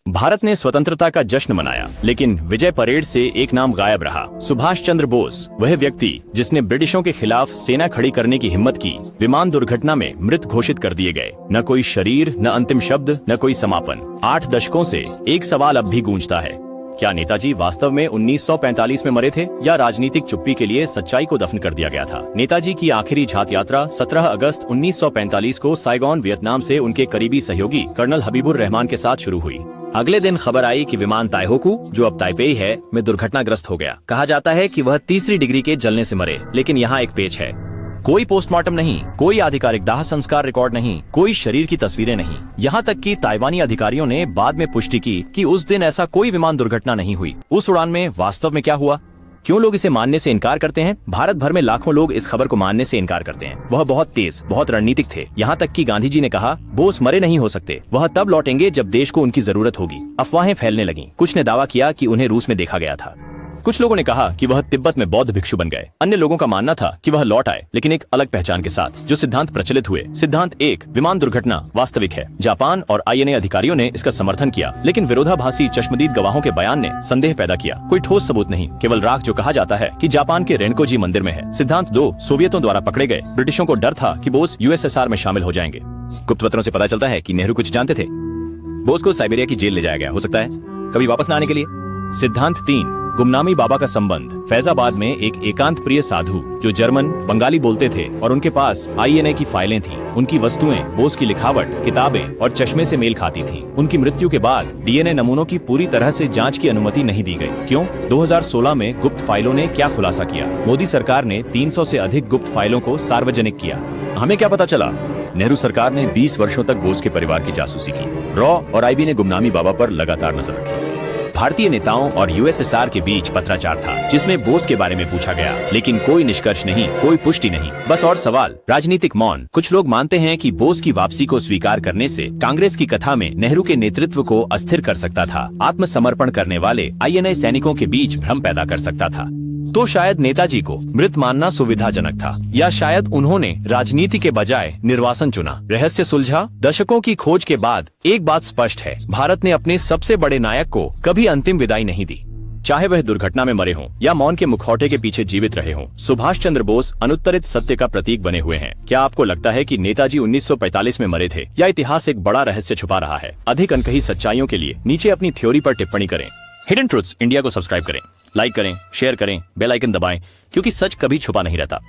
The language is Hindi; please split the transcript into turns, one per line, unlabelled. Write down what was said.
भारत ने स्वतंत्रता का जश्न मनाया, लेकिन विजय परेड से एक नाम गायब रहा। सुभाष चंद्र बोस, वह व्यक्ति जिसने ब्रिटिशों के खिलाफ सेना खड़ी करने की हिम्मत की, विमान दुर्घटना में मृत घोषित कर दिए गए। न कोई शरीर, न अंतिम शब्द, न कोई समापन। 8 दशकों से एक सवाल अब भी गूंजता है, क्या नेताजी वास्तव में 1945 में मरे थे या राजनीतिक चुप्पी के लिए सच्चाई को दफन कर दिया गया था? नेताजी की आखिरी झात यात्रा 17 अगस्त 1945 को साइगोन, वियतनाम से उनके करीबी सहयोगी कर्नल हबीबुर रहमान के साथ शुरू हुई। अगले दिन खबर आई कि विमान ताइहोकू, जो अब ताइपेई है, में दुर्घटनाग्रस्त हो गया। कहा जाता है कि वह तीसरी डिग्री के जलने से मरे, लेकिन यहाँ एक पेच है। कोई पोस्टमार्टम नहीं, कोई आधिकारिक दाह संस्कार रिकॉर्ड नहीं, कोई शरीर की तस्वीरें नहीं। यहाँ तक कि ताइवानी अधिकारियों ने बाद में पुष्टि की कि उस दिन ऐसा कोई विमान दुर्घटना नहीं हुई। उस उड़ान में वास्तव में क्या हुआ? क्यों लोग इसे मानने से इनकार करते हैं? भारत भर में लाखों लोग इस खबर को मानने से इनकार करते हैं। वह बहुत तेज, बहुत रणनीतिक थे। यहाँ तक कि गांधी जी ने कहा, बोस मरे नहीं हो सकते, वह तब लौटेंगे जब देश को उनकी जरूरत होगी। अफवाहें फैलने लगीं। कुछ ने दावा किया कि उन्हें रूस में देखा गया था। कुछ लोगों ने कहा कि वह तिब्बत में बौद्ध भिक्षु बन गए। अन्य लोगों का मानना था कि वह लौट आए, लेकिन एक अलग पहचान के साथ। जो सिद्धांत प्रचलित हुए, सिद्धांत 1, विमान दुर्घटना वास्तविक है। जापान और आईएनए अधिकारियों ने इसका समर्थन किया, लेकिन विरोधाभासी चश्मदीद गवाहों के बयान ने संदेह पैदा किया। कोई ठोस सबूत नहीं, केवल राख जो कहा जाता है कि जापान के रेनकोजी मंदिर में है। सिद्धांत 2, सोवियतों द्वारा पकड़े गए। ब्रिटिशों को डर था कि बोस यूएसएसआर में शामिल हो जाएंगे। गुप्त पत्रों से पता चलता है कि नेहरू कुछ जानते थे। बोस को साइबेरिया की जेल ले जाया गया, हो सकता है कभी वापस न आने के लिए। सिद्धांत 3, गुमनामी बाबा का संबंध। फैजाबाद में एक एकांत प्रिय साधु जो जर्मन बंगाली बोलते थे और उनके पास आईएनए की फाइलें थीं। उनकी वस्तुएं बोस की लिखावट, किताबें और चश्मे से मेल खाती थीं। उनकी मृत्यु के बाद डीएनए नमूनों की पूरी तरह से जांच की अनुमति नहीं दी गई। क्यों? 2016 में गुप्त फाइलों ने क्या खुलासा किया? मोदी सरकार ने 300 से अधिक गुप्त फाइलों को सार्वजनिक किया। हमें क्या पता चला? नेहरू सरकार ने 20 वर्षों तक बोस के परिवार की जासूसी की। रॉ और आईबी ने गुमनामी बाबा पर लगातार नजर रखी। भारतीय नेताओं और यूएसएसआर के बीच पत्राचार था, जिसमें बोस के बारे में पूछा गया, लेकिन कोई निष्कर्ष नहीं, कोई पुष्टि नहीं, बस और सवाल, राजनीतिक मौन। कुछ लोग मानते हैं कि बोस की वापसी को स्वीकार करने से कांग्रेस की कथा में नेहरू के नेतृत्व को अस्थिर कर सकता था, आत्मसमर्पण करने वाले आईएनए सैनिकों के बीच भ्रम पैदा कर सकता था। तो शायद नेताजी को मृत मानना सुविधाजनक था, या शायद उन्होंने राजनीति के बजाय निर्वासन चुना। रहस्य सुलझा। दशकों की खोज के बाद एक बात स्पष्ट है, भारत ने अपने सबसे बड़े नायक को कभी अंतिम विदाई नहीं दी। चाहे वह दुर्घटना में मरे हों या मौन के मुखौटे के पीछे जीवित रहे हों, सुभाष चंद्र बोस अनुत्तरित सत्य का प्रतीक बने हुए हैं। क्या आपको लगता है कि नेताजी 1945 में मरे थे, या इतिहास एक बड़ा रहस्य छुपा रहा है? अधिक अनकही सच्चाइयों के लिए नीचे अपनी थ्योरी पर टिप्पणी करें। हिडन ट्रुथ्स इंडिया को सब्सक्राइब करें, लाइक करें, शेयर करें, बेल आइकन दबाएं, क्योंकि सच कभी छुपा नहीं रहता।